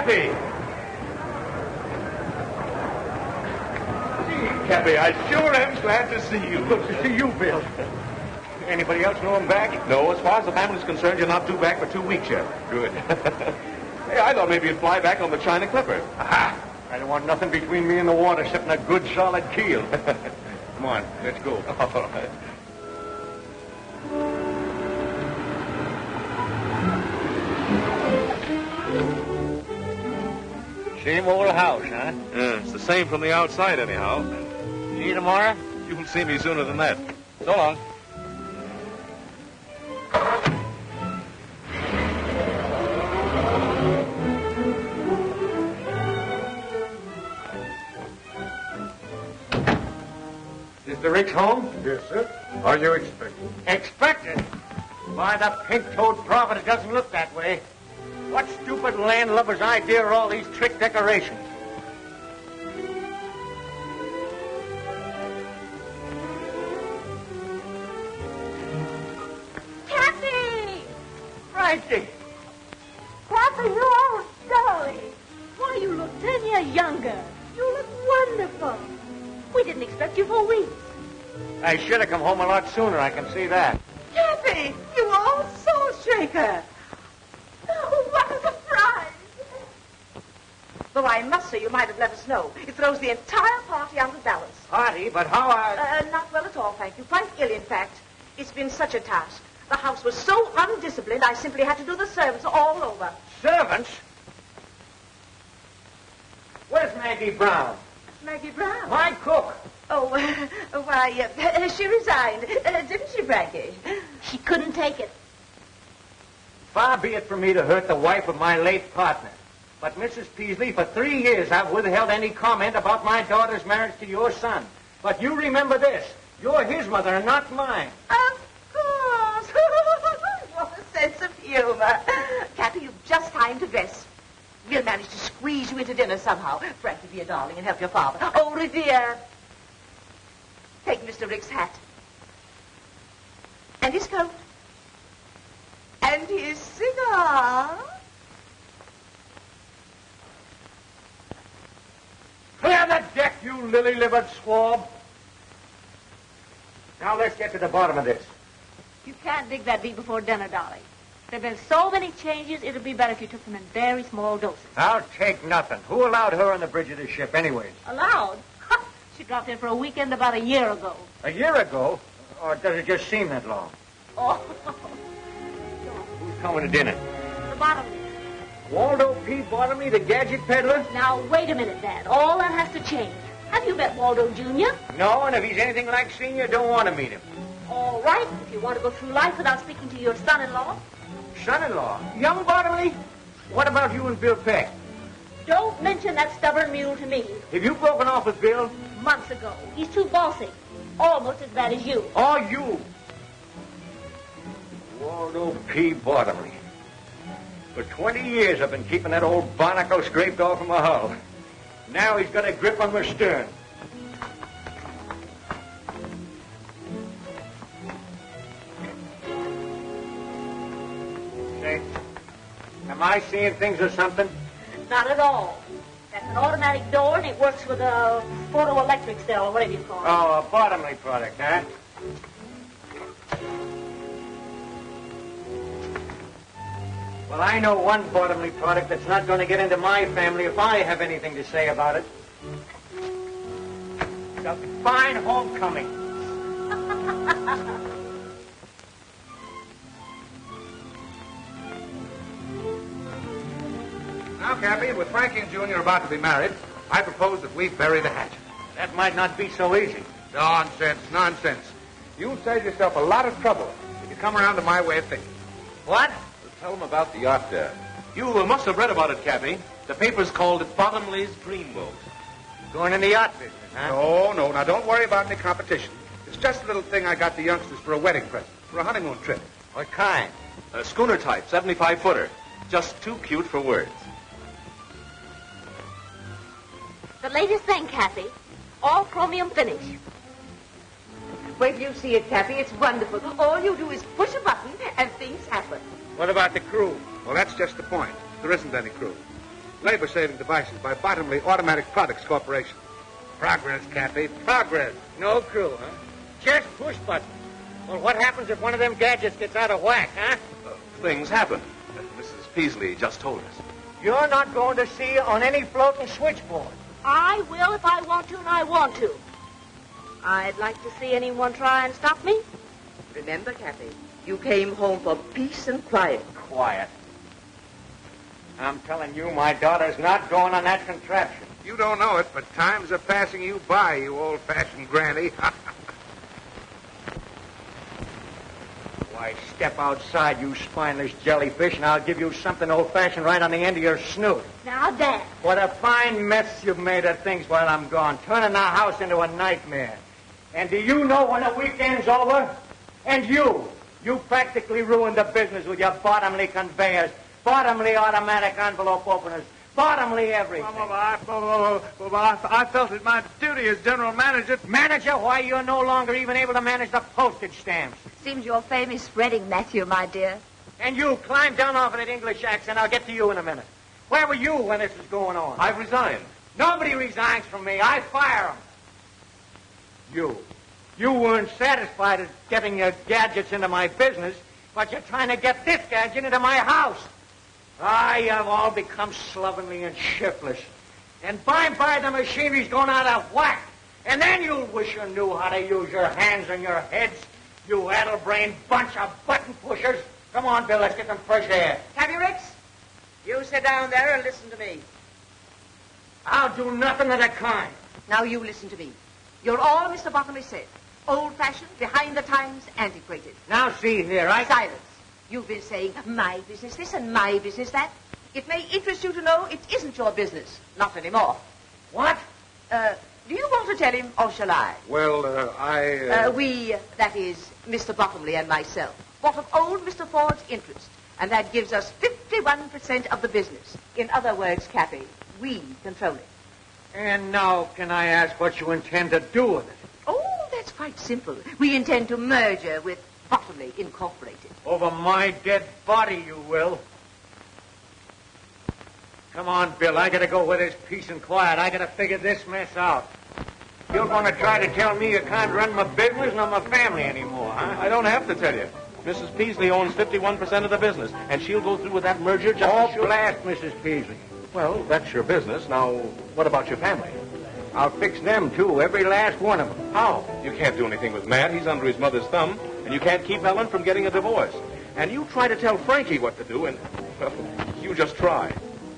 Cappy! Gee, Cappy, I sure am glad to see you. Good to see you, Bill. Anybody else know him back? No, as far as the family's concerned, you're not due back for 2 weeks yet. Good. Hey, I thought maybe you'd fly back on the China Clipper. Aha! I don't want nothing between me and the water except a good, solid keel. Come on, let's go. All right. Same old house, huh? Yeah, it's the same from the outside, anyhow. See you tomorrow? You'll see me sooner than that. So long. Is the Ricks home? Yes, sir. Are you expecting? Expected? Why, the pink-toed prophet, it doesn't look that way. What stupid landlubber's idea are all these trick decorations? Cappy! Frankie! Cappy, you old dolly. Why, you look 10 years younger. You look wonderful. We didn't expect you for weeks. I should have come home a lot sooner, I can see that. Cappy, you old soul-shaker. Oh, what a surprise. Though I must say you might have let us know. It throws the entire party out of balance. Party, but how Not well at all, thank you. Quite ill, in fact. It's been such a task. The house was so undisciplined, I simply had to do the servants all over. Servants? Where's Maggie Brown? Maggie Brown? My cook. Oh, why, she resigned. Didn't she, Frankie? She couldn't take it. Far be it from me to hurt the wife of my late partner. But, Mrs. Peasely, for 3 years I've withheld any comment about my daughter's marriage to your son. But you remember this. You're his mother and not mine. Of course. What a sense of humor. Cappy, you've just time to dress. We'll manage to squeeze you into dinner somehow. Frankie, be a darling and help your father. Oh, dear. Take Mr. Rick's hat. And his coat. And his cigar. Clear the deck, you lily-livered swab. Now let's get to the bottom of this. You can't dig that deep before dinner, darling. There have been so many changes, it would be better if you took them in very small doses. I'll take nothing. Who allowed her on the bridge of the ship anyways? Allowed? She dropped in for a weekend about a year ago. A year ago? Or does it just seem that long? Oh. Who's coming to dinner? The bottom. Waldo P. Bottomley, the gadget peddler? Now, wait a minute, Dad. All that has to change. Have you met Waldo Jr.? No, and if he's anything like Senior, don't want to meet him. All right, if you want to go through life without speaking to your son-in-law. Son-in-law? Young Bottomley? What about you and Bill Peck? Don't mention that stubborn mule to me. Have you broken off with Bill? Months ago. He's too bossy. Almost as bad as you. Or you? Waldo P. Bottomley. For 20 years I've been keeping that old barnacle scraped off of my hull. Now he's got a grip on my stern. Say, am I seeing things or something? Not at all. That's an automatic door, and it works with a photoelectric cell, or whatever you call it. Oh, a Bottomley product, huh? Well, I know one Bottomley product that's not going to get into my family if I have anything to say about it. It's a fine homecoming. Now, Cappy, with Frankie and Junior about to be married, I propose that we bury the hatchet. That might not be so easy. Nonsense, nonsense. You'll save yourself a lot of trouble if you come around to my way of thinking. What? Tell them about the yacht there. You must have read about it, Cappy. The paper's called Bottomley's Dreamboat. Going in the yacht business, huh? No. Now, don't worry about any competition. It's just a little thing I got the youngsters for a wedding present, for a honeymoon trip. What kind? A schooner type, 75-footer. Just too cute for words. The latest thing, Kathy. All chromium finish. Wait till you see it, Cappy. It's wonderful. All you do is push a button and things happen. What about the crew? Well, that's just the point. There isn't any crew. Labor-saving devices by Bottomley Automatic Products Corporation. Progress, Cappy, progress. No clue, huh? Just push buttons. Well, what happens if one of them gadgets gets out of whack, huh? Things happen. Mrs. Peasely just told us. You're not going to see on any floating switchboard. I will if I want to, and I want to. I'd like to see anyone try and stop me. Remember, Cappy, you came home for peace and quiet. Quiet. I'm telling you, my daughter's not going on that contraption. You don't know it, but times are passing you by, you old-fashioned granny. Why, step outside, you spineless jellyfish, and I'll give you something old-fashioned right on the end of your snoot. Now, Dad. What a fine mess you've made of things while I'm gone, turning our house into a nightmare. And do you know when the weekend's over? And you practically ruined the business with your bottomly conveyors, bottomly automatic envelope openers, bottomly everything. I felt it my duty as general manager. Manager? Why, you're no longer even able to manage the postage stamps. Seems your fame is spreading, Matthew, my dear. And you, climb down off of that English accent. I'll get to you in a minute. Where were you when this was going on? I've resigned. Nobody resigns from me. I fire them. You weren't satisfied at getting your gadgets into my business, but you're trying to get this gadget into my house. You have all become slovenly and shiftless. And by and by the machinery's going out of whack. And then you'll wish you knew how to use your hands and your heads. You addle-brained bunch of button pushers. Come on, Bill, let's get some fresh air. Cappy Ricks, you sit down there and listen to me. I'll do nothing of the kind. Now you listen to me. You're all Mr. Bottomley said. Old-fashioned, behind the times, antiquated. Now, see here, Silence. You've been saying, my business this and my business that. It may interest you to know it isn't your business. Not anymore. What? Do you want to tell him, or shall I? Well, We, that is, Mr. Bottomley and myself, bought of old Mr. Ford's interest, and that gives us 51% of the business. In other words, Cappy, we control it. And now, can I ask what you intend to do with it? Oh, that's quite simple. We intend to merger with Bottomley Incorporated. Over my dead body, you will. Come on, Bill. I gotta go where there's peace and quiet. I gotta figure this mess out. You're gonna try to tell me you can't run my business nor my family anymore, huh? I don't have to tell you. Mrs. Peasely owns 51% of the business, and she'll go through with that merger just as sure. Blast, Mrs. Peasely. Well, that's your business. Now, what about your family? I'll fix them, too, every last one of them. How? You can't do anything with Matt. He's under his mother's thumb, and you can't keep Ellen from getting a divorce. And you try to tell Frankie what to do, and, well, you just try.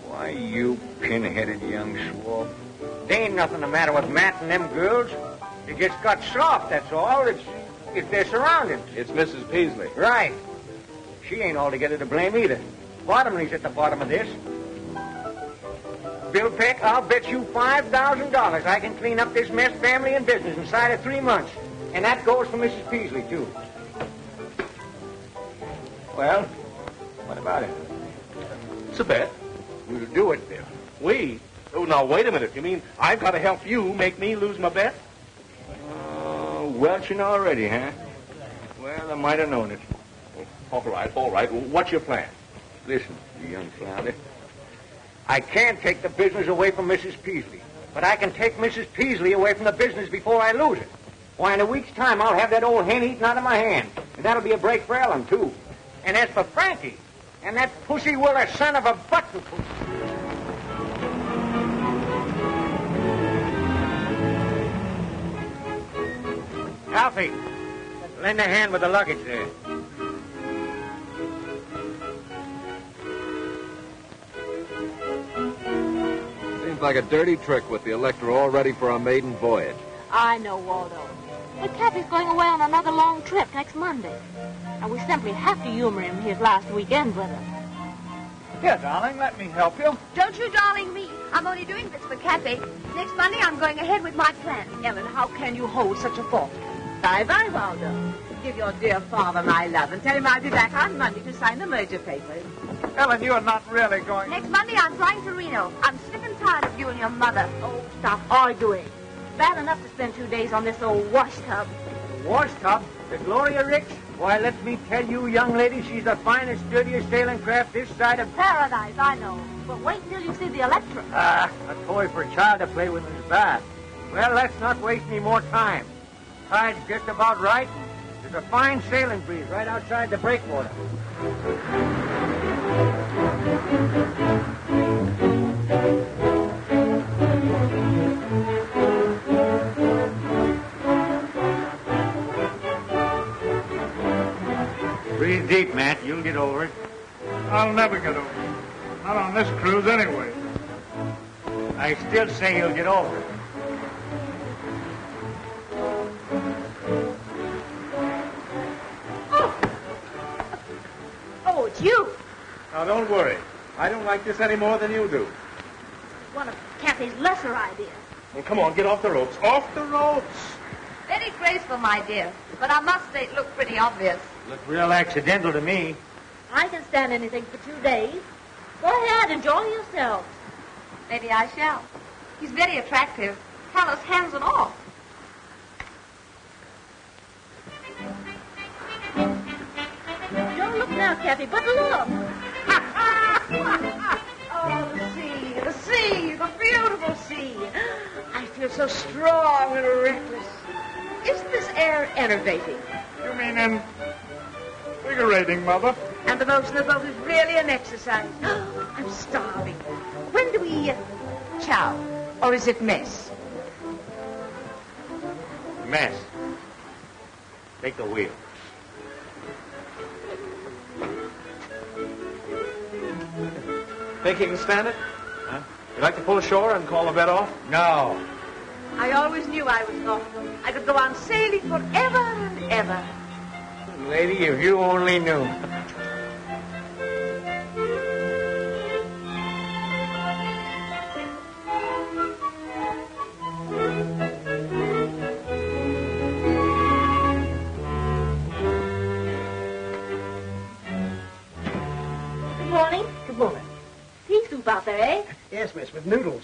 Why, you pin-headed young swab. There ain't nothing the matter with Matt and them girls. They just got soft, that's all. It's their surroundings. It's Mrs. Peasely. Right. She ain't altogether to blame either. Bottomley's at the bottom of this. Bill Peck, I'll bet you $5,000 I can clean up this mess, family and business, inside of 3 months. And that goes for Mrs. Peasely, too. Well, what about it? It's a bet. We'll do it, Bill. We? Oh, now, wait a minute. You mean I've got to help you make me lose my bet? Welching already, huh? Well, I might have known it. All right. What's your plan? Listen, you young flounder. I can't take the business away from Mrs. Peasely, but I can take Mrs. Peasely away from the business before I lose it. Why, in a week's time, I'll have that old hen eaten out of my hand. And that'll be a break for Ellen, too. And as for Frankie, and that pussy-willer son of a button pussy. Alfie, lend a hand with the luggage there. Seems like a dirty trick with the Electra all ready for our maiden voyage. I know, Waldo. But Cappy's going away on another long trip next Monday. And we simply have to humor him his last weekend with us. Here, darling, let me help you. Don't you darling me. I'm only doing this for Cappy. Next Monday, I'm going ahead with my plan. Ellen, how can you hold such a thought? Bye-bye, Waldo. Give your dear father my love and tell him I'll be back on Monday to sign the merger papers. Ellen, you're not really going... Next Monday, I'm flying to Reno. I'm sick and tired of you and your mother. Oh, stop arguing. Bad enough to spend 2 days on this old wash tub. The wash tub? The Gloria Ricks? Why, let me tell you, young lady, she's the finest, dirtiest sailing craft this side of... Paradise, I know. But wait until you see the Electra. Ah, a toy for a child to play with in his bath. Well, let's not waste any more time. Tide's just about right. There's a fine sailing breeze right outside the breakwater. Breathe deep, Matt. You'll get over it. I'll never get over it. Not on this cruise anyway. I still say you'll get over it. Oh, it's you. Now, don't worry. I don't like this any more than you do. One of Cappy's lesser ideas. Well, come on, get off the ropes. Off the ropes! Very graceful, my dear. But I must say it looked pretty obvious. Looked real accidental to me. I can stand anything for 2 days. Go ahead, enjoy yourself. Maybe I shall. He's very attractive. Callous hands and all. Don't look now, Cappy, but look. Oh, the sea, the beautiful sea. I feel so strong and reckless. Isn't this air enervating? You mean invigorating, Mother? And the motion of the boat is really an exercise. I'm starving. When do we chow? Or is it mess? Mess. Take the wheel. Think you can stand it? Huh? You like to pull ashore and call the bed off? No. I always knew I was not. I could go on sailing forever and ever. Lady, if you only knew. Good morning. Good morning. Pea soup out there, eh? Yes, miss, with noodles.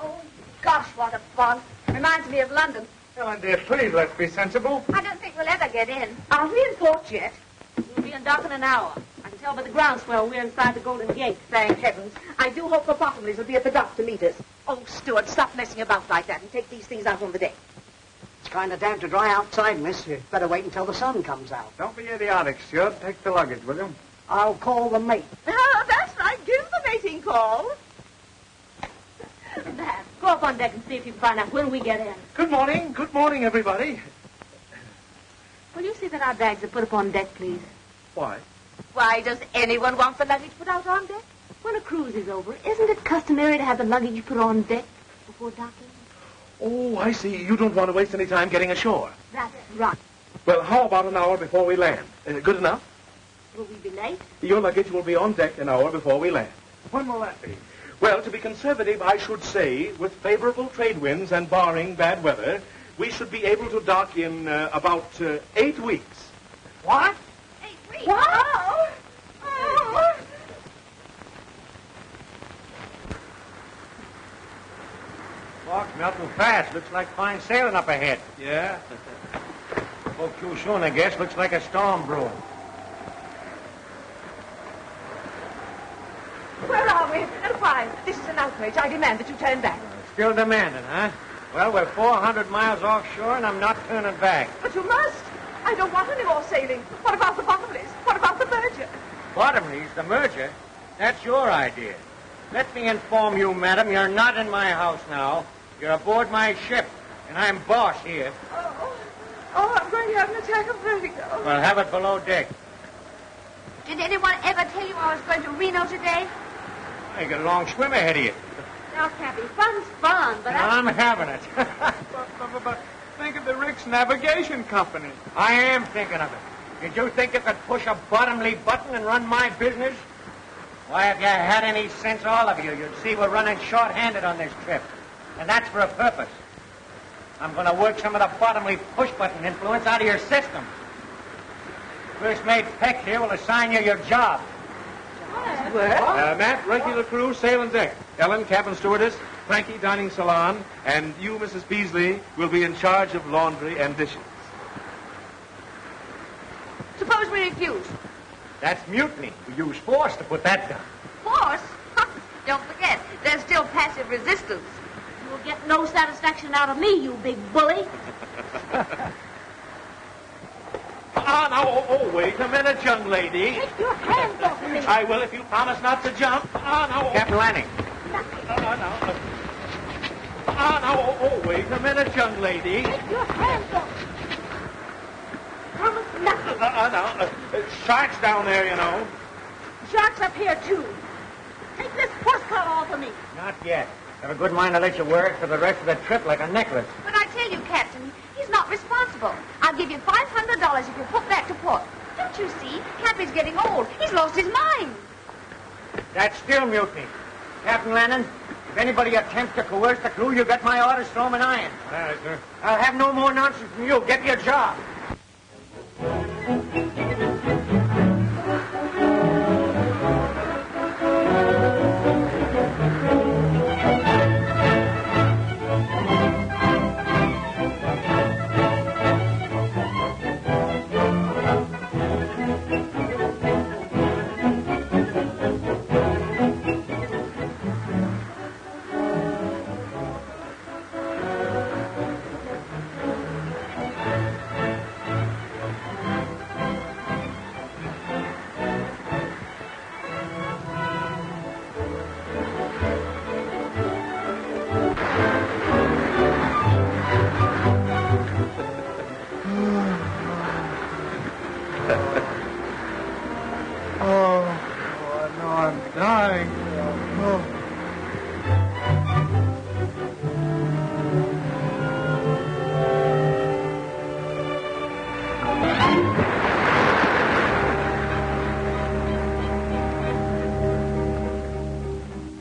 Oh, gosh, what a fun. Reminds me of London. Ellen, dear, please, let's be sensible. I don't think we'll ever get in. Aren't we in port yet? We'll be in dock in an hour. I can tell by the groundswell we're inside the Golden Gate. Thank heavens. I do hope the Bottomleys will be at the dock to meet us. Oh, Stuart, stop messing about like that and take these things out on the deck. It's kind of damp to dry outside, miss. You'd better wait until the sun comes out. Don't be idiotic, Stuart. Take the luggage, will you? I'll call the mate. Oh, that's right. Give the mating call. Dad, go up on deck and see if you can find out when we get in. Good morning. Good morning, everybody. Will you see that our bags are put up on deck, please? Why? Why does anyone want the luggage put out on deck? When a cruise is over, isn't it customary to have the luggage put on deck before docking? Oh, I see. You don't want to waste any time getting ashore. That's right. Well, how about an hour before we land? Good enough? Will we be late? Your luggage will be on deck an hour before we land. When will that be? Well, to be conservative, I should say, with favorable trade winds and barring bad weather, we should be able to dock in about 8 weeks. What? 8 weeks. Oh! Oh! Fog's melting fast. Looks like fine sailing up ahead. Yeah? Spoke too soon, I guess. Looks like a storm brewing. Where are we? And why? This is an outrage. I demand that you turn back. Still demanding, huh? Well, we're 400 miles offshore, and I'm not turning back. But you must. I don't want any more sailing. What about the Bottomleys? What about the merger? Bottomleys, the merger? That's your idea. Let me inform you, madam, you're not in my house now. You're aboard my ship, and I'm boss here. Oh, I'm going to have an attack of vertigo. Well, have it below deck. Did anyone ever tell you I was going to Reno today? You got a long swim ahead of you. Now, Cappy, fun's fun, but I'm having it. But think of the Ricks Navigation Company. I am thinking of it. Did you think you could push a bottomly button and run my business? Why, if you had any sense, all of you, you'd see we're running short-handed on this trip. And that's for a purpose. I'm going to work some of the bottomly push-button influence out of your system. First mate Peck here will assign you your job. Matt, regular crew, sail and deck. Ellen, cabin stewardess. Frankie, dining salon. And you, Mrs. Peasely, will be in charge of laundry and dishes. refuse. That's mutiny. We use force to put that down. Force? Don't forget, there's still passive resistance. You'll get no satisfaction out of me, you big bully. Oh, wait a minute, young lady. Take your hands off of me. I will if you promise not to jump. Captain Lanning. Wait a minute, young lady. Take your hands off. Promise nothing. Sharks down there, you know. Sharks up here, too. Take this horse collar off of me. Not yet. Have a good mind to let you wear it for the rest of the trip like a necklace. But I tell you, Captain, he's not responsible. I'll give you $500 if you put that to port. Don't you see? Cappy's getting old. He's lost his mind. That's still mutiny. Captain Lanning, if anybody attempts to coerce the crew, you get my orders, throw 'em in irons. All right, sir. I'll have no more nonsense from you. Get your job.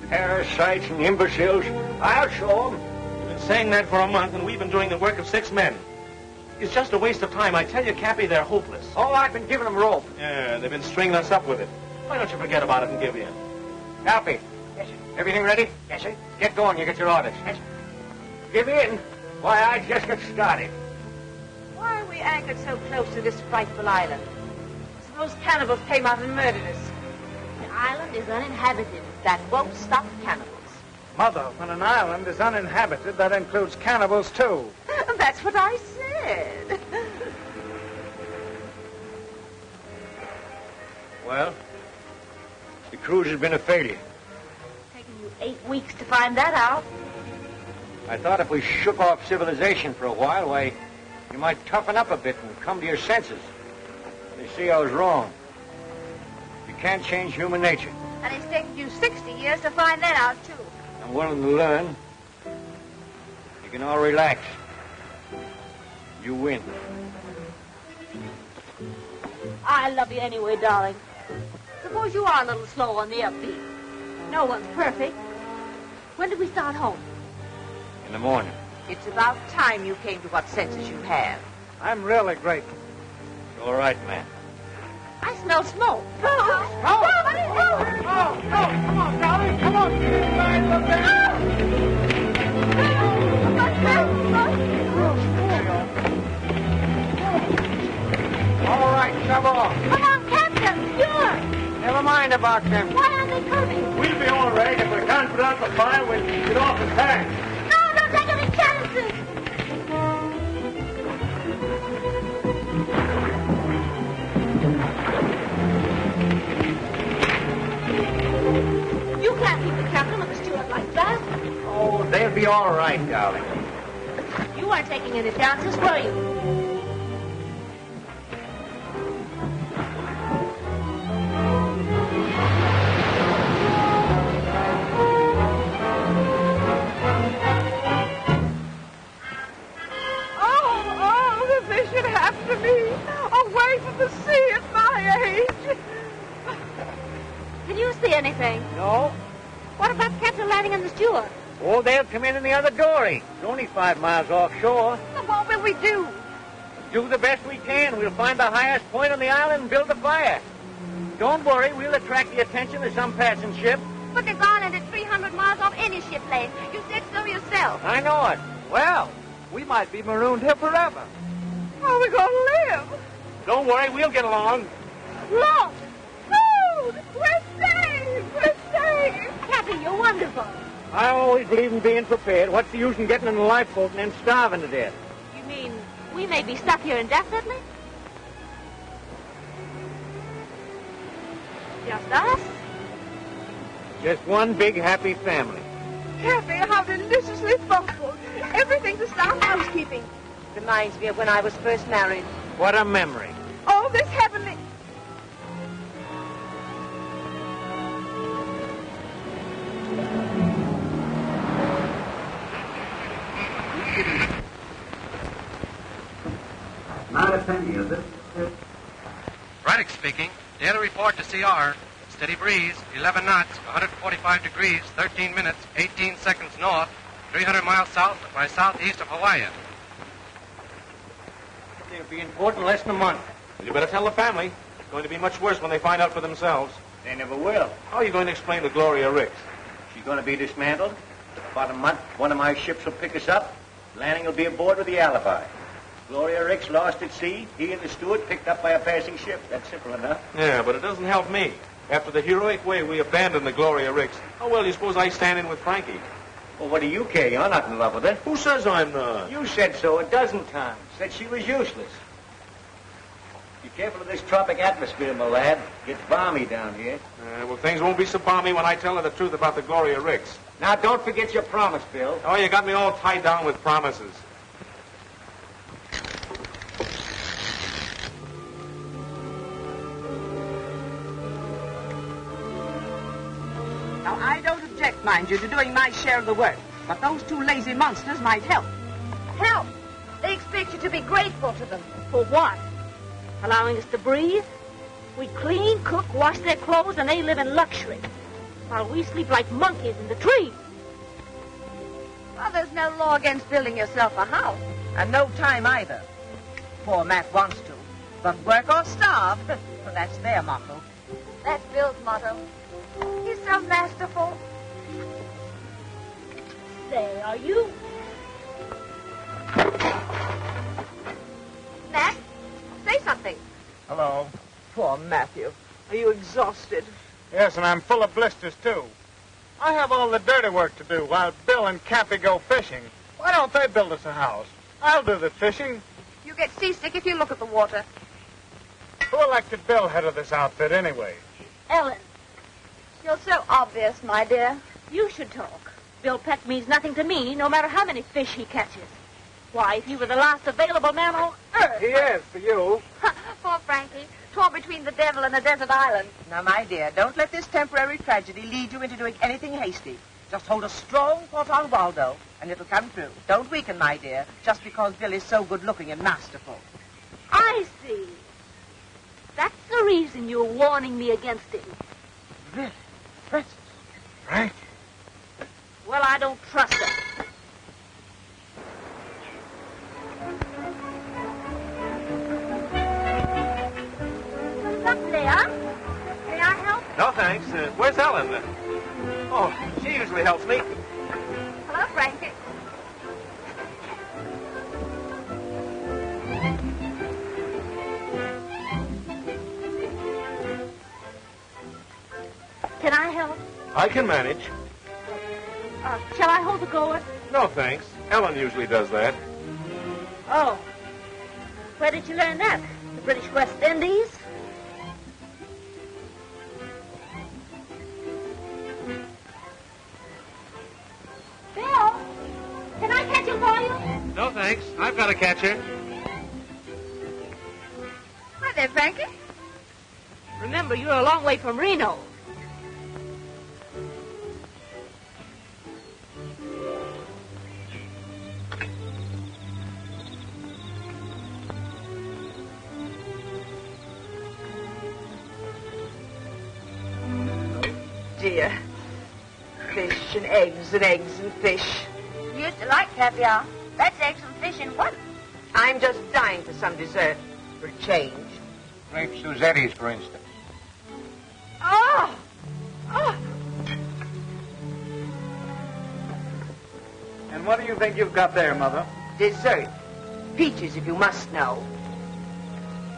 Parasites and imbeciles. I'll show 'em. You've been saying that for a month, and we've been doing the work of 6 men. It's just a waste of time. I tell you, Cappy, they're hopeless. Oh, I've been giving them rope. Yeah, they've been stringing us up with it. Why don't you forget about it and give in? Cappy. Yes, sir. Everything ready? Yes, sir. Get going. You get your orders. Yes, sir. Give in. Why, I just got started. Why are we anchored so close to this frightful island? Suppose cannibals came out and murdered us. The island is uninhabited. That won't stop cannibals. Mother, when an island is uninhabited, that includes cannibals, too. That's what I said. Well, the cruise has been a failure. Taken you 8 weeks to find that out. I thought if we shook off civilization for a while, why, you might toughen up a bit and come to your senses. You see, I was wrong. You can't change human nature. And it's taken you 60 years to find that out, too. I'm willing to learn. You can all relax. You win. I love you anyway, darling. Suppose you are a little slow on the upbeat. No one's perfect. When do we start home? In the morning. It's about time you came to what senses you have. I'm really grateful. It's all right, man. I smell smoke. Oh, come on, darling. Come on. All right, shove off. Come on, Captain. Sure. Never mind about them. Why aren't they coming? We'll be all right. If we can't put out the fire, we'll get off the tank. No, don't take any chances. You can't keep the captain with the steward like that. Oh, they'll be all right, darling. You weren't taking any chances, were you? Anything? No. What about Captain Lanning and the steward? Oh, they'll come in the other dory. It's only 5 miles offshore. Well, what will we do? Do the best we can. We'll find the highest point on the island and build a fire. Don't worry, we'll attract the attention of some passing ship. But this island is 300 miles off any ship lane. You said so yourself. I know it. Well, we might be marooned here forever. How are we going to live? Don't worry, we'll get along. Lost! Food! We're saved! We're saved! Cappy, you're wonderful. I always believe in being prepared. What's the use in getting in a lifeboat and then starving to death? You mean we may be stuck here indefinitely? Just us? Just one big happy family. Cappy, how deliciously thoughtful. Everything to start housekeeping. Reminds me of when I was first married. What a memory. All this heavenly... Not a penny, is it? Braddock speaking. Daily report to CR. Steady breeze, 11 knots, 145 degrees, 13 minutes, 18 seconds north, 300 miles south by southeast of Hawaii. They'll be in port in less than a month. Well, you better tell the family. It's going to be much worse when they find out for themselves. They never will. How are you going to explain to Gloria Ricks? She's going to be dismantled. About a month, one of my ships will pick us up. Landing will be aboard with the alibi. Gloria Ricks lost at sea. He and the steward picked up by a passing ship. That's simple enough. Yeah, but it doesn't help me. After the heroic way we abandoned the Gloria Ricks, how well do you suppose I stand in with Frankie? Well, what do you care? You're not in love with her. Who says I'm not? You said so a dozen times. Said she was useless. Be careful of this tropic atmosphere, my lad. Gets balmy down here. Well, things won't be so balmy when I tell her the truth about the Gloria Ricks. Now, don't forget your promise, Bill. Oh, you got me all tied down with promises. Now, I don't object, mind you, to doing my share of the work. But those two lazy monsters might help. Help! They expect you to be grateful to them. For what? Allowing us to breathe? We clean, cook, wash their clothes, and they live in luxury. While we sleep like monkeys in the trees. Well, there's no law against building yourself a house. And no time either. Poor Matt wants to. But work or starve. Well, that's their motto. That's Bill's motto. He's so masterful. Say, are you? Matt, say something. Hello. Poor Matthew. Are you exhausted? Yes, and I'm full of blisters, too. I have all the dirty work to do while Bill and Cappy go fishing. Why don't they build us a house? I'll do the fishing. You get seasick if you look at the water. Who elected Bill head of this outfit, anyway? Ellen, You're so obvious, my dear. you should talk. Bill Peck means nothing to me, no matter how many fish he catches. Why, if you were the last available man on earth... He is, for you. Poor Frankie, torn between the devil and a desert island. Now, my dear, don't let this temporary tragedy lead you into doing anything hasty. Just hold a strong thought on Waldo, and it'll come true. Don't weaken, my dear, just because Bill is so good-looking and masterful. I see. That's the reason you're warning me against him. Really? Princess. Frank. Well, I don't trust her. Look, Leon. May I help? No, thanks. Where's Ellen? Oh, she usually helps me. Hello, Frankie. Can I help? I can manage. Shall I hold the gourd? No, thanks. Ellen usually does that. Oh. Where did you learn that? The British West Indies? Bill, can I catch him for you? No, thanks. I've got a catcher. Hi there, Frankie. Remember, you're a long way from Reno. Dear. Fish and eggs and eggs and fish. You used to like caviar. That's eggs and fish in one. I'm just dying for some dessert. For a change. Grape Suzetti's, for instance. Oh! Oh! And what do you think you've got there, Mother? Dessert. Peaches, if you must know.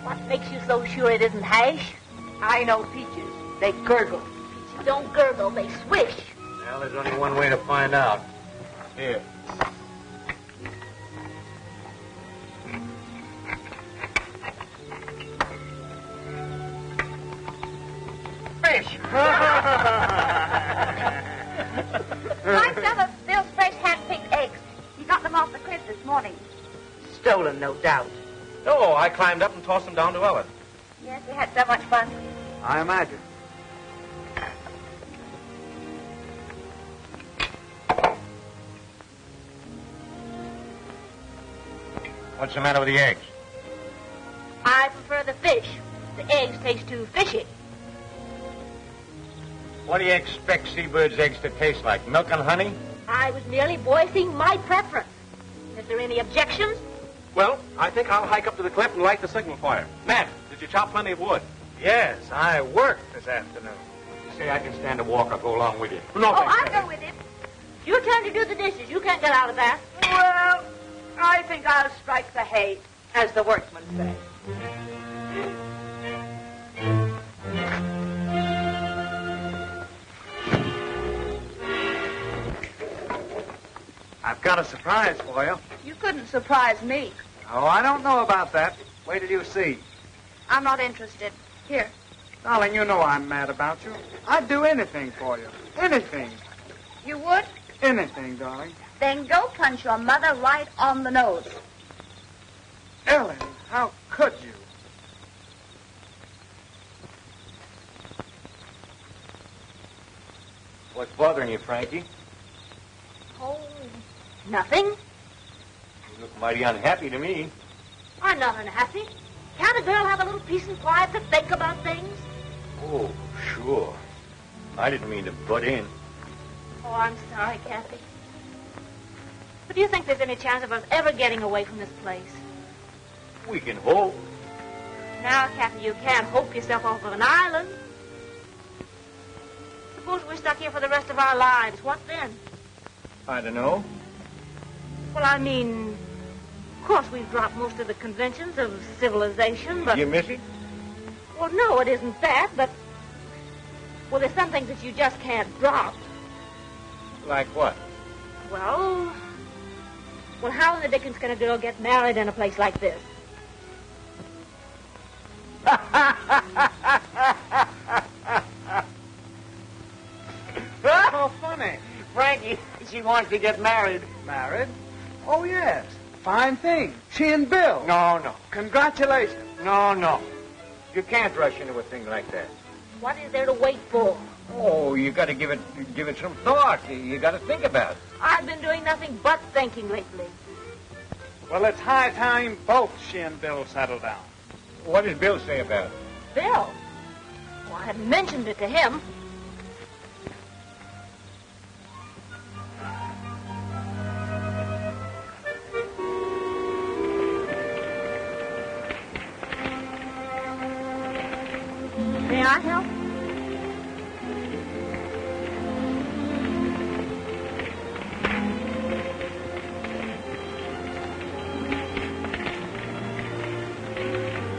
What makes you so sure it isn't hash? I know peaches. They gurgle. Peaches don't gurgle, they swish. Well, there's only one way to find out. Here. Fish. Find some of Bill's fresh hand-picked eggs. He got them off the cliff this morning. Stolen, no doubt. No, I climbed up and tossed them down to Ellen. Yes, we had so much fun. I imagine. What's the matter with the eggs? I prefer the fish. The eggs taste too fishy. What do you expect seabirds' eggs to taste like? Milk and honey? I was merely voicing my preference. Is there any objections? Well, I think I'll hike up to the cliff and light the signal fire. Matt, did you chop plenty of wood? Yes, I worked this afternoon. You say I can stand a walk. I'll go along with you. No, Oh, I'll go with him. Your turn to do the dishes. You can't get out of that. Well, I think I'll strike the hay, as the workmen say. I've got a surprise for you. You couldn't surprise me. Oh, I don't know about that. Wait till you see. I'm not interested. Here. Darling, you know I'm mad about you. I'd do anything for you. Anything. You would? Anything, darling. Then go punch your mother right on the nose. Ellen, how could you? What's bothering you, Frankie? Oh, nothing. You look mighty unhappy to me. I'm not unhappy. Can't a girl have a little peace and quiet to think about things? Oh, sure. I didn't mean to butt in. Oh, I'm sorry, Cappy. But do you think there's any chance of us ever getting away from this place? We can hope. Now, Cappy, you can't hope yourself off of an island. Suppose we're stuck here for the rest of our lives. What then? I don't know. Well, I mean, of course we've dropped most of the conventions of civilization, but... You miss it? Well, no, it isn't that, but... Well, there's some things that you just can't drop. Like what? Well, how in the dickens can a girl get married in a place like this? Oh, funny. Frankie, she wants to get married. Married? Oh, yes. Fine thing. She and Bill. No. Congratulations. No. You can't rush into a thing like that. What is there to wait for? Oh, you got to give it some thought. You got to think about it. I've been doing nothing but thinking lately. Well, it's high time both she and Bill settle down. What does Bill say about it? Bill? Well, I haven't mentioned it to him. May I help?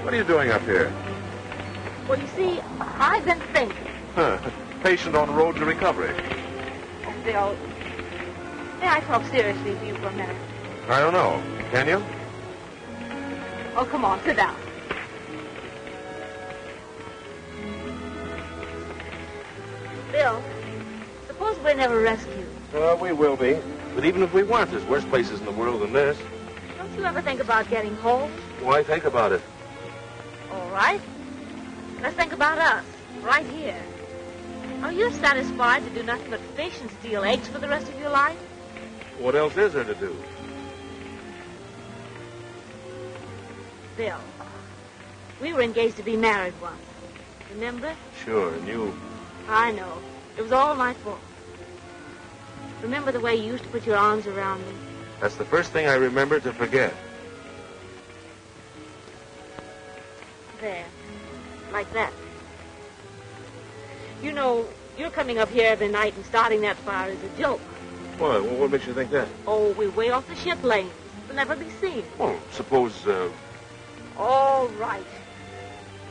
What are you doing up here? Well, you see, I've been thinking. Huh. Patient on the road to recovery. Oh, Bill, may I talk seriously with you for a minute? I don't know. Can you? Oh, come on, sit down. Bill, suppose we're never rescued. We will be. But even if we weren't, there's worse places in the world than this. Don't you ever think about getting home? Why think about it? All right. Let's think about us, right here. Are you satisfied to do nothing but fish and steal eggs for the rest of your life? What else is there to do? Bill, we were engaged to be married once. Remember? Sure, and you... I know. It was all my fault. Remember the way you used to put your arms around me? That's the first thing I remember to forget. There. Like that. You know, you're coming up here every night and starting that fire is a joke. Why? What makes you think that? Oh, we're way off the ship lanes. We'll never be seen. Well, suppose, All right.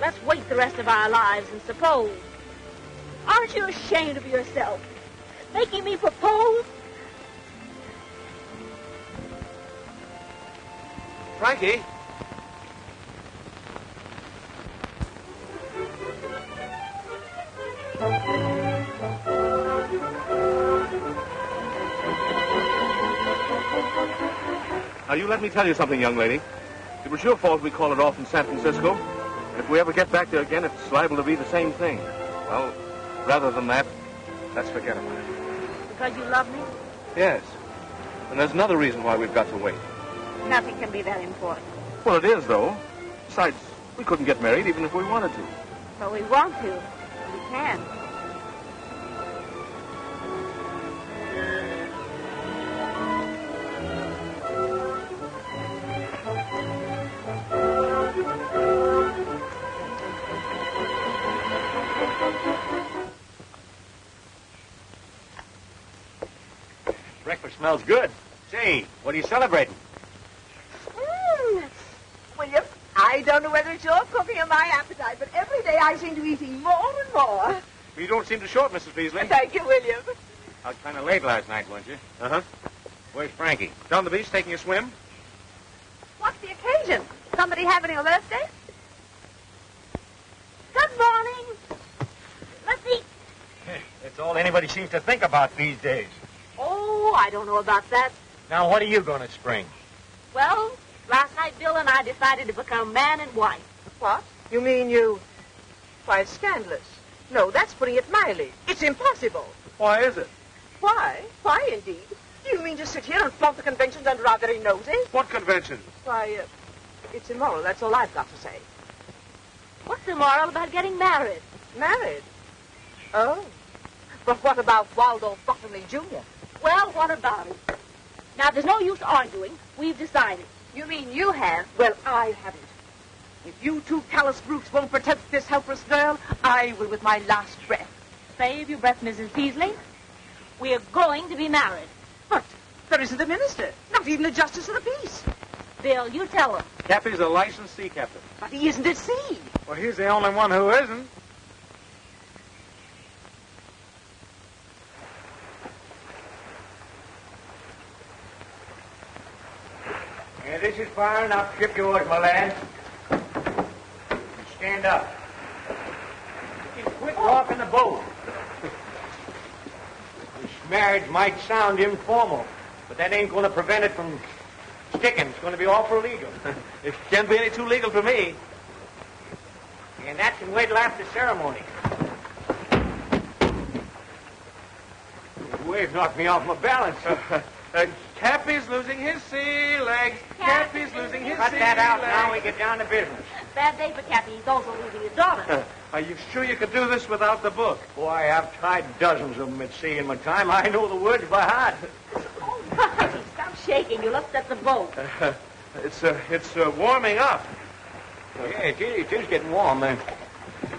Let's wait the rest of our lives and suppose. Aren't you ashamed of yourself? Making me propose? Frankie? Now, you let me tell you something, young lady. It was your fault we called it off in San Francisco. And if we ever get back there again, it's liable to be the same thing. Well, rather than that, let's forget about it. Because you love me? Yes. And there's another reason why we've got to wait. Nothing can be that important. Well, it is, though. Besides, we couldn't get married even if we wanted to. But we want to. We can. Breakfast smells good. Say, what are you celebrating? William, I don't know whether it's your cooking or my appetite, but every day I seem to be eating more and more. You don't seem to short, Mrs. Peasely. Thank you, William. I was kind of late last night, weren't you? Uh-huh. Where's Frankie? Down the beach taking a swim? What's the occasion? Somebody having a birthday? Good morning. Let's eat. That's all anybody seems to think about these days. Oh, I don't know about that. Now, what are you going to spring? Well, last night Bill and I decided to become man and wife. What? You mean you... Why, it's scandalous. No, that's putting it mildly. It's impossible. Why is it? Why? Why, indeed? Do you mean to sit here and flaunt the conventions under our very noses? What convention? Why, it's immoral. That's all I've got to say. What's immoral about getting married? Married? Oh. But what about Waldo Bottomley Jr.? Well, what about it? Now, there's no use arguing. We've decided. You mean you have? Well, I haven't. If you two callous brutes won't protect this helpless girl, I will with my last breath. Save your breath, Mrs. Peasely. We're going to be married. But there isn't a minister, not even a justice of the peace. Bill, you tell him. Cappy's a licensed sea captain. But he isn't at sea. Well, he's the only one who isn't. Yeah, this is fire enough. Ship yours, my lad. Stand up. Quit walking the boat. This marriage might sound informal, but that ain't going to prevent it from sticking. It's going to be awful legal. It can't be any too legal for me. And that can wait till after ceremony. The wave knocked me off my balance. Cappy's losing his sea legs. Cappy's losing his Cut sea that out legs. now. We get down to business. Bad day for Cappy. He's also losing his daughter. Are you sure you could do this without the book? Boy, I've tried dozens of them at sea in my time. I know the words by heart. Oh, Frankie, stop shaking. You'll upset the boat. It's warming up. Yeah, it is getting warm, man.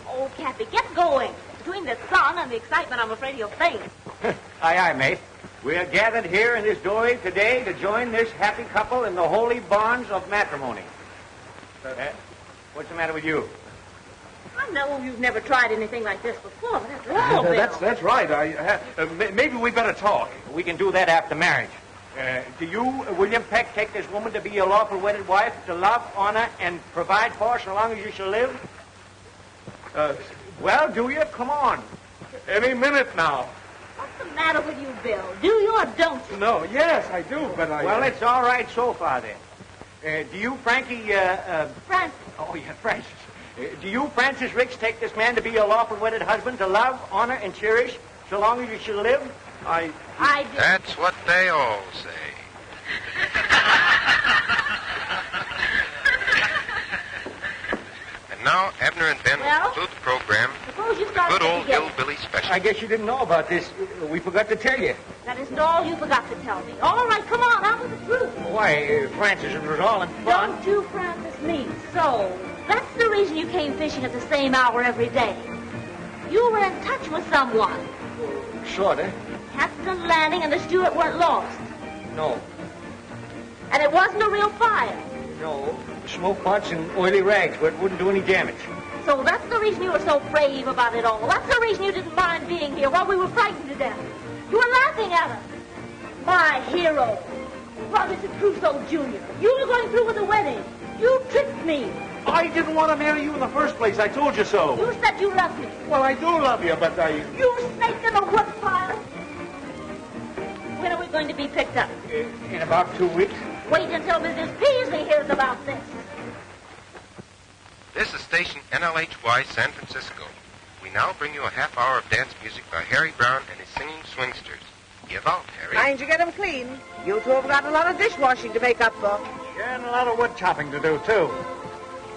Oh, Cappy, get going. Between the sun and the excitement, I'm afraid you'll faint. Aye, aye, mate. We are gathered here in this doorway today to join this happy couple in the holy bonds of matrimony. What's the matter with you? I know you've never tried anything like this before, but after all, Bill. That's right. Maybe we better talk. We can do that after marriage. Do you, William Peck, take this woman to be your lawful wedded wife, to love, honor, and provide for so long as you shall live? Well, do you? Come on. Any minute now. What's the matter with you, Bill? Do you or don't you? No, yes, I do, but I... Well, it's all right so far, then. Do you, Frankie, Francis. Oh, yeah, Francis. Do you, Francis Ricks, take this man to be your lawful wedded husband, to love, honor, and cherish so long as you shall live? I do. That's what they all say. And now, Abner and Ben will conclude the program. Suppose you start Good old together. hillbilly special. I guess you didn't know about this. We forgot to tell you. That isn't all you forgot to tell me. All right, come on, out with the truth. Why, Francis, it was all in fun. Don't you, Francis, me. So, that's the reason you came fishing at the same hour every day. You were in touch with someone. Sort of. Captain Lanning and the steward weren't lost. No. And it wasn't a real fire. No. Smoke pots and oily rags, but it wouldn't do any damage. So that's the reason you were so brave about it all. That's the reason you didn't mind being here while we were frightened to death. You were laughing at us. My hero, Robinson Crusoe Jr. You were going through with the wedding. You tricked me. I didn't want to marry you in the first place. I told you so. You said you loved me. Well, I do love you, but I... You snake in the woodpile. When are we going to be picked up? In about 2 weeks. Wait until Mrs. Peasely hears about this. This is station NLHY San Francisco. We now bring you a half hour of dance music by Harry Brown and his singing swingsters. Give out, Harry. Mind you get them clean. You two have got a lot of dishwashing to make up for. Yeah, and a lot of wood chopping to do, too.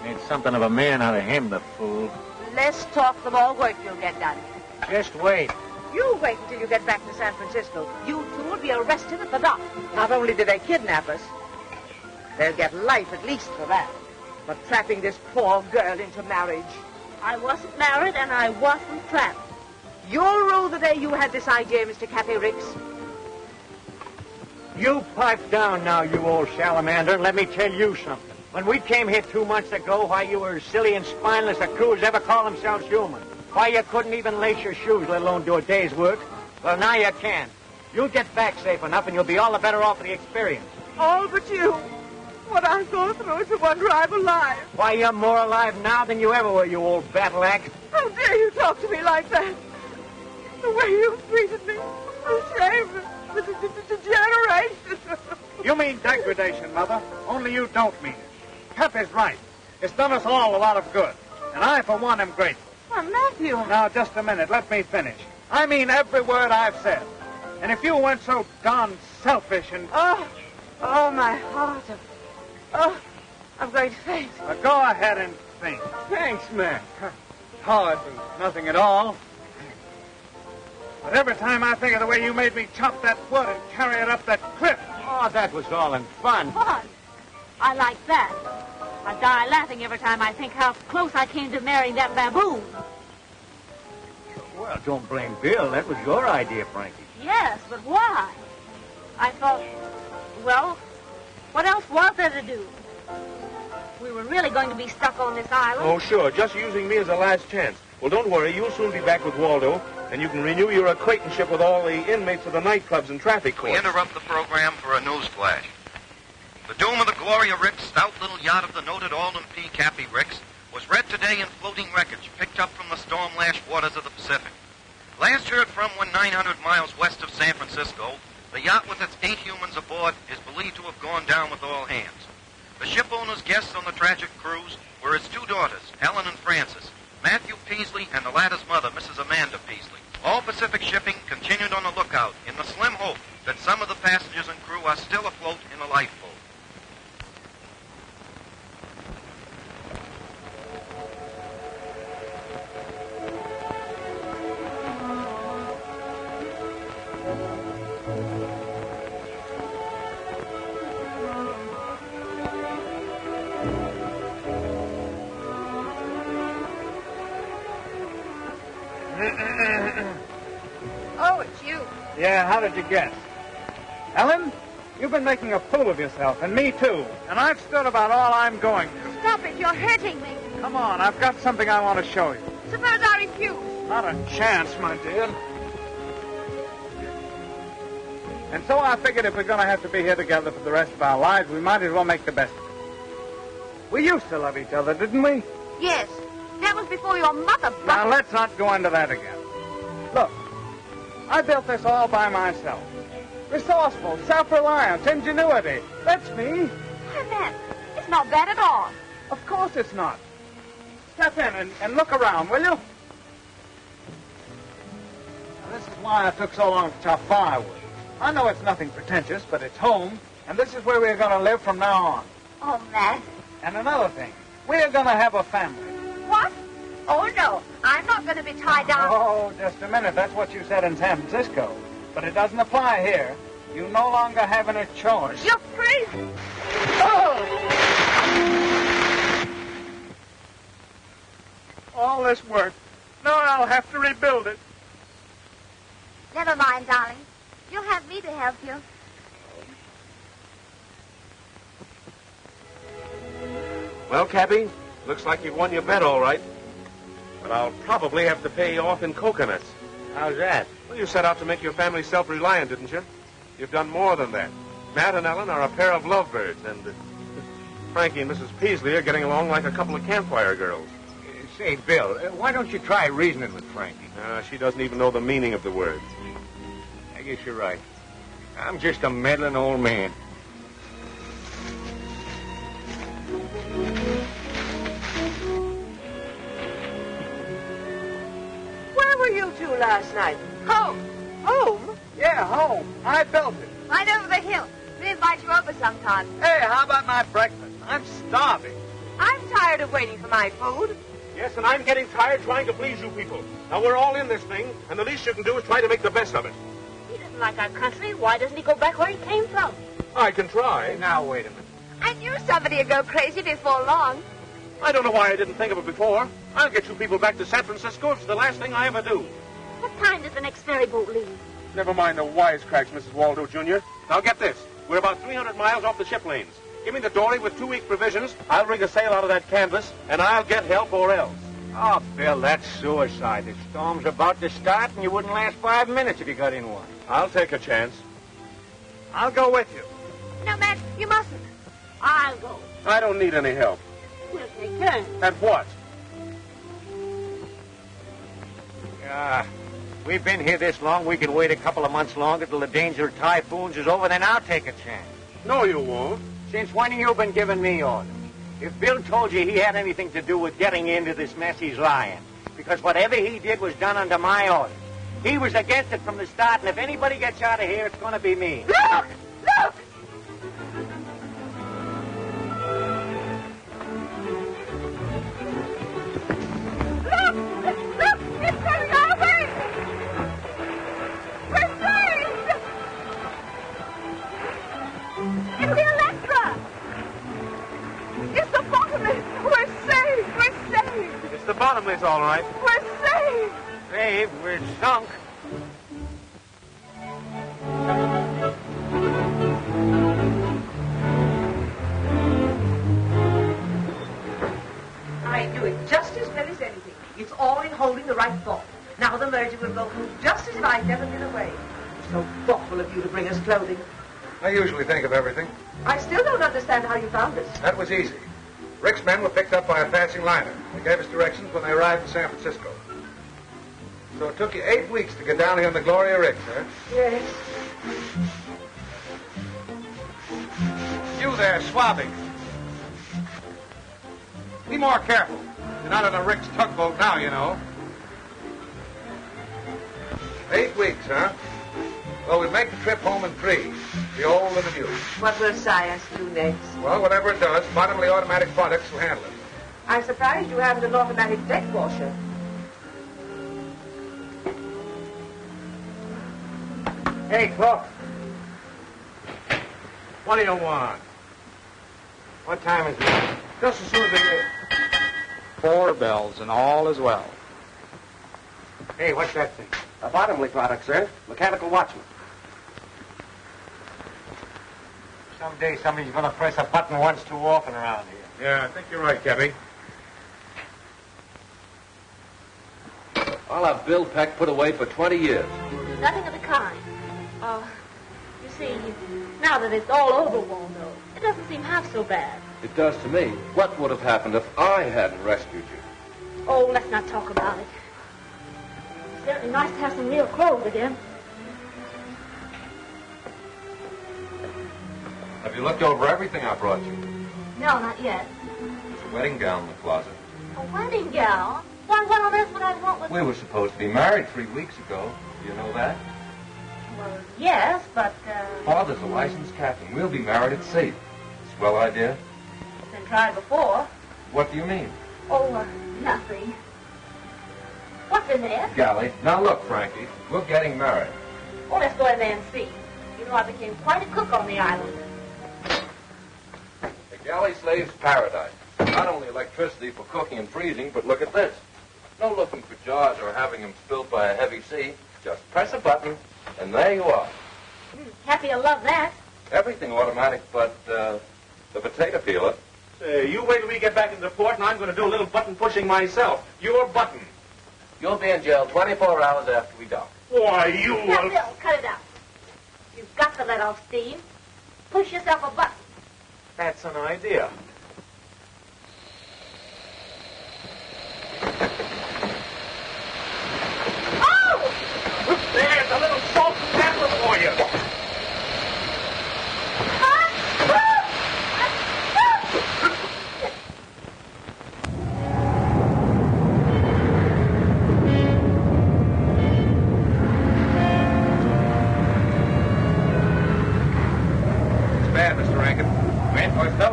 Made something of a man out of him, the fool. Less talk, the more work you'll get done. Just wait. You wait until you get back to San Francisco. You two will be arrested at the dock. Not only did they kidnap us, they'll get life at least for that. But trapping this poor girl into marriage. I wasn't married and I wasn't trapped. You'll rue the day you had this idea, Mr. Cappy Ricks. You pipe down now, you old salamander, and let me tell you something. When we came here 2 months ago, why, you were as silly and spineless a crew as ever call themselves human. Why, you couldn't even lace your shoes, let alone do a day's work. Well, now you can. You'll get back safe enough, and you'll be all the better off for the experience. All but you. What I've gone through is the wonder I'm alive. Why, you're more alive now than you ever were, you old battle axe. How dare you talk to me like that? The way you treated me. The shame. The degeneration. You mean degradation, Mother. Only you don't mean it. Cappy's right. It's done us all a lot of good. And I, for one, am grateful. Well, Matthew. Now, just a minute. Let me finish. I mean every word I've said. And if you weren't so darn selfish and... Oh, my heart. Oh, I'm going to faint. Go ahead and faint. Thanks, man. Hardly nothing at all. But every time I think of the way you made me chop that wood and carry it up that cliff... Oh, that was all in fun. Fun? I like that. I die laughing every time I think how close I came to marrying that baboon. Well, don't blame Bill. That was your idea, Frankie. Yes, but why? I thought, well, what else was there to do? We were really going to be stuck on this island. Oh, sure. Just using me as a last chance. Well, don't worry. You'll soon be back with Waldo, and you can renew your acquaintanceship with all the inmates of the nightclubs and traffic courts. We interrupt the program for a news flash. The doom of the Gloria Ricks, stout little yacht of the noted Alden P. Cappy Ricks, was read today in floating wreckage picked up from the storm-lashed waters of the Pacific. Last heard from when 900 miles west of San Francisco, the yacht with its 8 humans aboard is believed to have gone down with all hands. The ship owner's guests on the tragic cruise were his 2 daughters, Helen and Frances, Matthew Peasely, and the latter's mother, Mrs. Amanda Peasely. All Pacific shipping continued on the lookout in the slim hope that some of the passengers and crew are still afloat in a lifeboat. Oh, it's you. Yeah, how did you guess? Ellen, you've been making a fool of yourself, and me too. And I've stood about all I'm going to. Stop it. You're hurting me. Come on, I've got something I want to show you. Suppose I refuse. Not a chance, my dear. And so I figured if we're going to have to be here together for the rest of our lives, we might as well make the best of it. We used to love each other, didn't we? Yes. That was before your mother... Now, let's not go into that again. Look, I built this all by myself. Resourceful, self-reliant, ingenuity. That's me. Why, Matt, it's not bad at all. Of course it's not. Step in and look around, will you? Now, this is why I took so long to chop firewood. I know it's nothing pretentious, but it's home, and this is where we're going to live from now on. Oh, Matt. And another thing, we're going to have a family. What? Oh, no. I'm not going to be tied down. Oh, just a minute. That's what you said in San Francisco. But it doesn't apply here. You no longer have any choice. You're crazy. Oh! All this work. Now I'll have to rebuild it. Never mind, darling. You'll have me to help you. Well, Cappy, looks like you've won your bet all right. But I'll probably have to pay you off in coconuts. How's that? Well, you set out to make your family self-reliant, didn't you? You've done more than that. Matt and Ellen are a pair of lovebirds, and Frankie and Mrs. Peasely are getting along like a couple of campfire girls. Say, Bill, why don't you try reasoning with Frankie? She doesn't even know the meaning of the words. I guess you're right. I'm just a meddling old man. Where were you two last night? Home. Home? Yeah, home. I built it. Right over the hill. We'll invite you over sometime. Hey, how about my breakfast? I'm starving. I'm tired of waiting for my food. Yes, and I'm getting tired trying to please you people. Now, we're all in this thing, and the least you can do is try to make the best of it. He doesn't like our country. Why doesn't he go back where he came from? I can try. Now, wait a minute. I knew somebody would go crazy before long. I don't know why I didn't think of it before. I'll get you people back to San Francisco. It's the last thing I ever do. What time does the next ferry boat leave? Never mind the wisecracks, Mrs. Waldo, Jr. Now, get this. We're about 300 miles off the ship lanes. Give me the dory with 2 weeks' provisions. I'll rig a sail out of that canvas, and I'll get help or else. Oh, Bill, that's suicide. The storm's about to start, and you wouldn't last 5 minutes if you got in one. I'll take a chance. I'll go with you. No, Matt, you mustn't. I'll go. I don't need any help. We'll take turns. At what? We've been here this long, we can wait a couple of months longer till the danger of typhoons is over, then I'll take a chance. No, you won't. Since when have you been giving me orders? If Bill told you he had anything to do with getting into this mess, he's lying. Because whatever he did was done under my orders. He was against it from the start, and if anybody gets out of here, it's going to be me. Look! Look! Look! It's coming our way! We're saved! It's the Electra! It's the Bottomless! We're saved! We're saved! It's the Bottomless, all right. We're saved! Saved, we're sunk. I do it just as well as anything. It's all in holding the right thought. Now the merger will go through just as if I'd never been away. It's so thoughtful of you to bring us clothing. I usually think of everything. I still don't understand how you found us. That was easy. Rick's men were picked up by a passing liner. They gave us directions when they arrived in San Francisco. So it took you 8 weeks to get down here in the Gloria Ricks, huh? Yes. You there, swabbing. Be more careful. You're not in a Rick's tugboat now, you know. 8 weeks, huh? Well, we'll make the trip home in 3. The old and the new. What will science do next? Well, whatever it does, bottomly automatic products will handle it. I'm surprised you haven't an automatic deck washer. Hey, cook. What do you want? What time is it? Just as soon as they... 4 bells, and all is well. Hey, what's that thing? A Bottomley product, sir. Mechanical watchman. Someday somebody's going to press a button once too often around here. Yeah, I think you're right, Cappy. I'll have Bill Peck put away for 20 years. Nothing of the kind. You see, now that it's all over, Waldo, it doesn't seem half so bad. It does to me. What would have happened if I hadn't rescued you? Oh, let's not talk about it. It's certainly nice to have some real clothes again. Have you looked over everything I brought you? No, not yet. There's a wedding gown in the closet. A wedding gown? Why, what on earth would I want with... We were supposed to be married 3 weeks ago. Do you know that? Well, yes, but, Father's a licensed captain. We'll be married at sea. Swell idea? It's been tried before. What do you mean? Oh, nothing. What's in there? Galley. Now look, Frankie, we're getting married. Oh, let's go in there and see. You know, I became quite a cook on the island. The galley slave's paradise. Not only electricity for cooking and freezing, but look at this. No looking for jars or having them spilled by a heavy sea. Just press a button, and there you are. Cappy will love that. Everything automatic but the potato peeler. Say, you wait till we get back into port, and I'm going to do a little button pushing myself. Your button. You'll be in jail 24 hours after we dock. Why, you... Now, Bill, cut it out. You've got to let off steam. Push yourself a button. That's an idea. Oh! There's a little salt and pepper for you.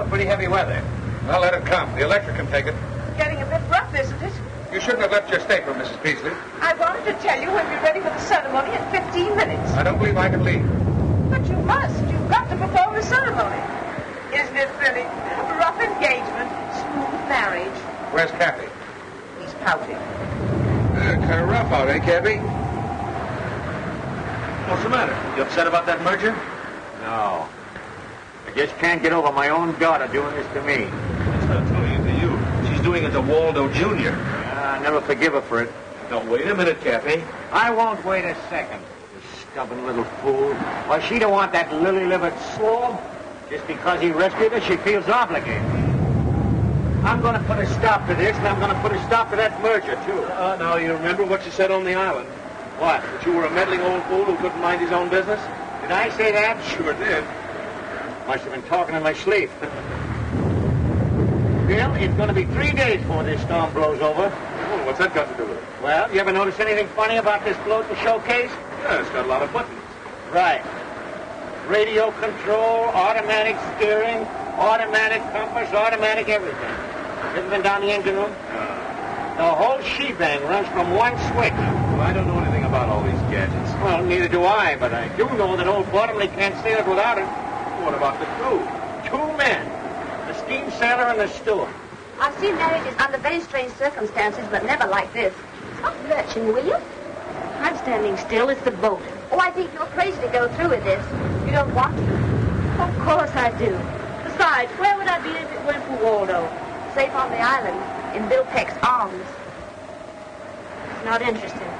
Pretty heavy weather. Well, let it come. The electric can take it. Getting a bit rough, isn't it? You shouldn't have left your stateroom, Mrs. Peasely. I wanted to tell you when we're ready for the ceremony in 15 minutes. I don't believe I can leave. But you must. You've got to perform the ceremony. Isn't it thrilling? Rough engagement, smooth marriage. Where's Cappy? He's pouting. Kind of rough out, eh, Cappy? What's the matter? You upset about that merger? No. I just can't get over my own daughter doing this to me. She's not doing it to you. She's doing it to Waldo Jr. I never forgive her for it. Now, wait a minute, Cappy. I won't wait a second. You stubborn little fool. Why, she don't want that lily-livered swab. Just because he rescued her, she feels obligated. I'm going to put a stop to this, and I'm going to put a stop to that merger, too. Now, you remember what you said on the island? What? That you were a meddling old fool who couldn't mind his own business? Did I say that? Sure did. Must have been talking in my sleep. Bill, it's going to be 3 days before this storm blows over. Oh, what's that got to do with it? Well, you ever notice anything funny about this float and showcase? Yeah, it's got a lot of buttons. Right. Radio control, automatic steering, automatic compass, automatic everything. Ever been down the engine room? The whole shebang runs from one switch. Well, I don't know anything about all these gadgets. Well, neither do I, but I do know that old Bottomley can't sail it without it. What about the crew? 2 men. The steam sailor and the steward. I've seen marriages under very strange circumstances, but never like this. Stop lurching, will you? I'm standing still. It's the boat. Oh, I think you're crazy to go through with this. You don't want to. Of course I do. Besides, where would I be if it weren't for Waldo? Safe on the island, in Bill Peck's arms. It's not interesting.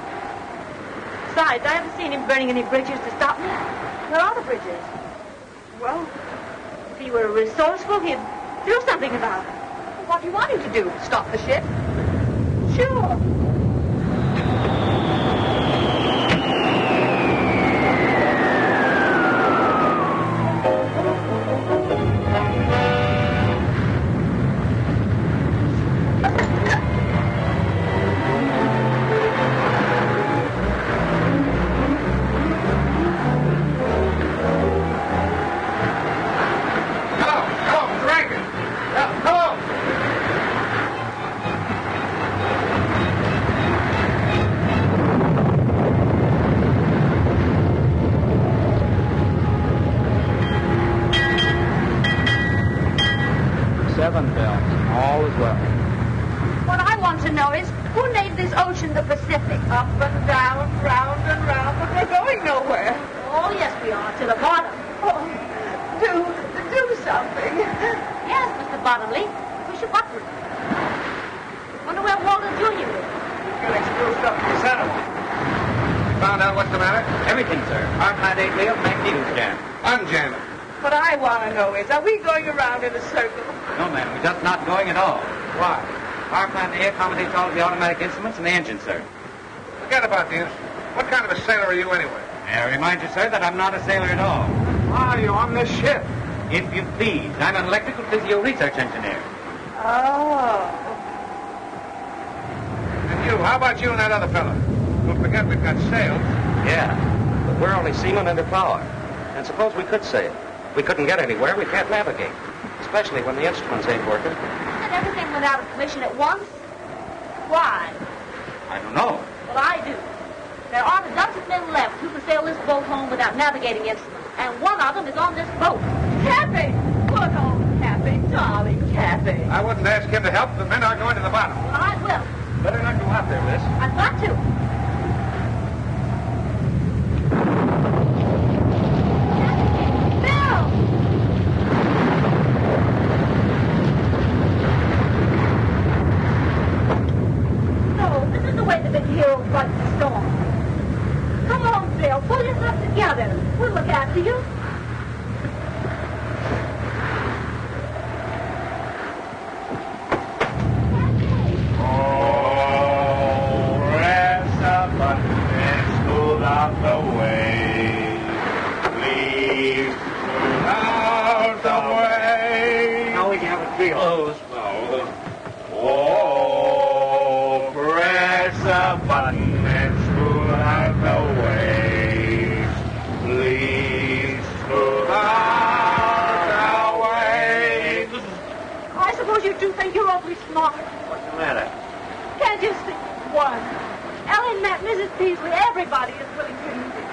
Besides, I haven't seen him burning any bridges to stop me. Where are the bridges? Well, if he were resourceful, he'd do something about it. What do you want him to do? Stop the ship? Sure. Up and down, round and round, but we're going nowhere. Oh, yes, we are. To the bottom. Oh, do something. Yes, Mr. Bottomley. Push a button. Wonder where Waldo Jr. is. Getting screwed up in the center. Found out what's the matter? Everything, sir. Our plant 8 wheel, magnetos jammed. Unjam it. What I want to know is, are we going around in a circle? No, ma'am. We're just not going at all. Why? Our plant A accommodates all of the automatic instruments and the engine, sir. Forget about the instrument. What kind of a sailor are you anyway? May I remind you, sir, that I'm not a sailor at all. Why are you on this ship? If you please, I'm an electrical physio research engineer. Oh. And you, how about you and that other fella? Don't forget we've got sails. Yeah, but we're only seamen under power. And suppose we could sail. We couldn't get anywhere, we can't navigate. Especially when the instruments ain't working. And everything went out of commission at once? Why? I don't know. Well, I do. There aren't a dozen men left who can sail this boat home without navigating instruments. And one of them is on this boat. Cappy! Good old Cappy, darling Cappy. I wouldn't ask him to help. The men are going to the bottom. Well, I will. Better not go out there, miss. I've got to. Bill! do you? Oh, press a button and smooth out the waves. Please smooth out the waves. I suppose you do think you're awfully smart. What's the matter? Can't you see? One. Ellen met Mrs. Peasely. Everybody is willing to use it.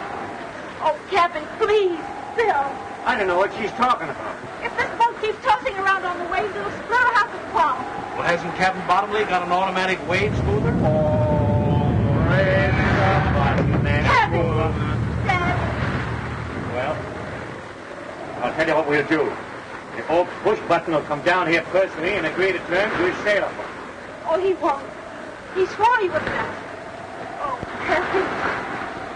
Oh, Captain, please, Bill. I don't know what she's talking about. If this boat keeps tossing around on the waves, it'll split half the pump. Well, hasn't Captain Bottomley got an automatic wave smoother? Captain! Dad! Well, I'll tell you what we'll do. The old push button will come down here personally and agree to terms, we'll sail up. Oh, he won't. He swore he would not. Oh, Captain,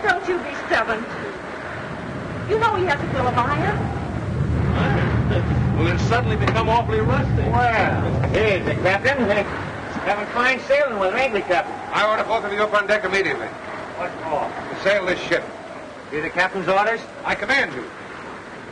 don't you be stubborn, too. You know he has a bill of iron. Well, it's suddenly become awfully rusty. Well, here's the captain. Having fine sailing with her, ain't we, Captain? I order both of you up on deck immediately. What for? To sail this ship. Be the captain's orders? I command you.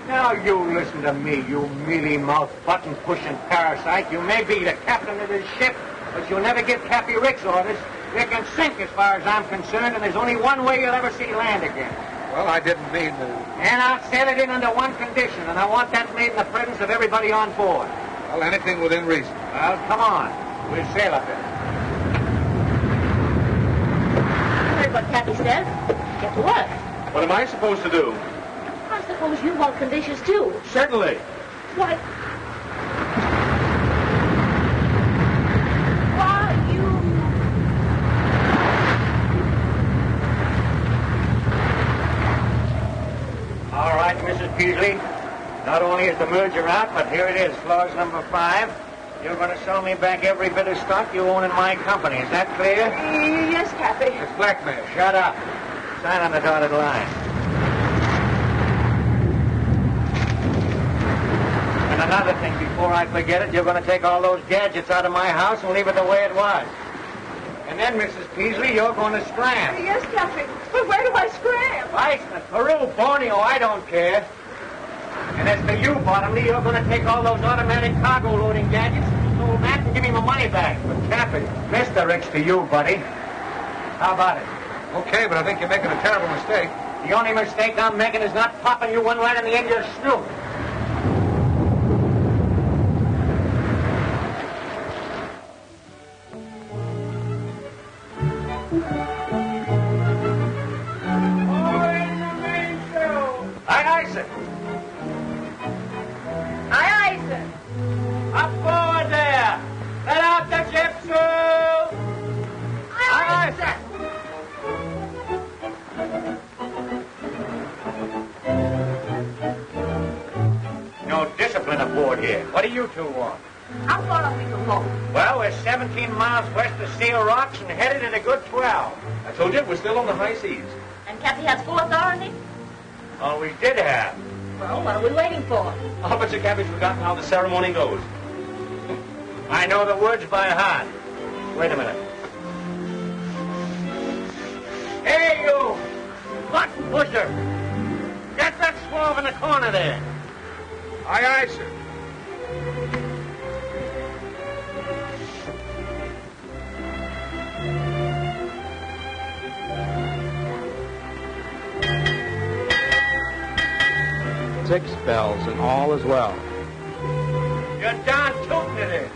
Now, you listen to me, you mealy-mouthed, button-pushing parasite. You may be the captain of this ship, but you'll never give Cappy Ricks orders. You can sink as far as I'm concerned, and there's only one way you'll ever see land again. Well, I didn't mean to... And I'll sail it in under one condition, and I want that made in the presence of everybody on board. Well, anything within reason. Well, come on. We'll sail up there. Heard what Cappy said. Get to work. What am I supposed to do? I suppose you want conditions, too. Certainly. Why, you... All right, Mrs. Peasely. Not only is the merger out, but here it is, clause number 5. You're going to sell me back every bit of stock you own in my company. Is that clear? Yes, Cappy. It's blackmail. Shut up. Sign on the dotted line. And another thing, before I forget it, you're going to take all those gadgets out of my house and leave it the way it was. And then, Mrs. Peasely, you're going to scram. Yes, Cappy. But where do I scram? Iceland, Peru, Borneo, I don't care. And as for you, Bottomley, you're going to take all those automatic cargo loading gadgets and sold that and give me my money back. But Cappy, Mr. Ricks to you, buddy. How about it? Okay, but I think you're making a terrible mistake. The only mistake I'm making is not popping you one right in the end of your snoot. Aye, aye, sir. Aye, aye, sir. Up forward there. Let out the ship, sir. Aye, aye, sir. No discipline aboard here. What do you two want? How far are we from home? Well, we're 17 miles west of Seal Rocks and headed at a good 12. I told you, we're still on the high seas. And Cappy has full authority? Oh, we did have. Well, what are we waiting for? I'll bet you Cappy's forgotten how the ceremony goes. I know the words by heart. Wait a minute. Hey, you! Button pusher! Get that swab in the corner there. Aye, aye, sir. Six bells and all is well. You're darn tootin' it is.